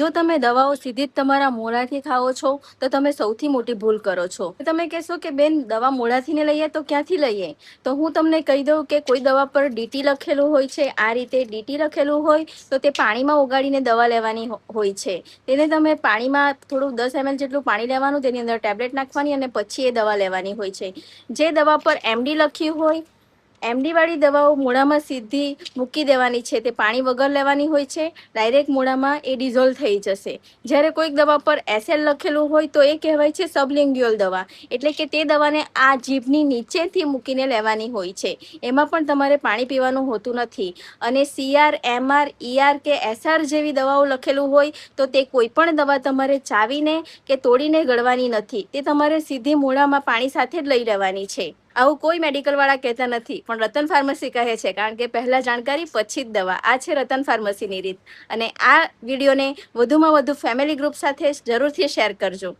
જો તમે દવાઓ સીધી જ તમારા મોઢાથી ખાઓ છો તો તમે સૌથી મોટી ભૂલ કરો છો. તમે કહેશો કે બેન દવા મોઢાથી ને લઈએ તો ક્યાંથી લઈએ? તો હું તમને કહી દઉં કે કોઈ દવા પર ડીટી લખેલું હોય છે. આ રીતે ડીટી લખેલું હોય તો તે પાણીમાં ઓગાળીને દવા લેવાની હોય છે. તેને તમે પાણીમાં થોડું 10 ml જેટલું પાણી લેવાનું, તેની અંદર ટેબ્લેટ નાખવાની અને પછી એ દવા લેવાની હોય છે. જે દવા પર એમડી લખ્યું હોય, એમડી વાળી દવાઓ મોઢામાં સીધી મૂકી દેવાની છે. તે પાણી વગર લેવાની હોય છે. ડાયરેક્ટ મોઢામાં એ ડિઝોલ્વ થઈ જશે. જ્યારે કોઈક દવા પર એસએલ લખેલું હોય તો એ કહેવાય છે સબલિંગ્યુઅલ દવા, એટલે કે તે દવાને આ જીભની નીચેથી મૂકીને લેવાની હોય છે. એમાં પણ તમારે પાણી પીવાનું હોતું નથી. અને CR, MR, ER કે SR જેવી દવાઓ લખેલું હોય તો તે કોઈ પણ દવા તમારે ચાવીને કે તોડીને ગળવાની નથી. તે તમારે સીધી મોઢામાં પાણી સાથે જ લઈ લેવાની છે. આવું કોઈ મેડિકલ વાળા કહેતા નથી, પણ રતન ફાર્મસી કહે છે, કારણ કે પહેલા જાણકારી પછી જ દવા. આ છે રતન ફાર્મસીની રીત. અને આ વિડીયોને વધુમાં વધુ ફેમિલી ગ્રુપ સાથે જરૂરથી શેર કરજો.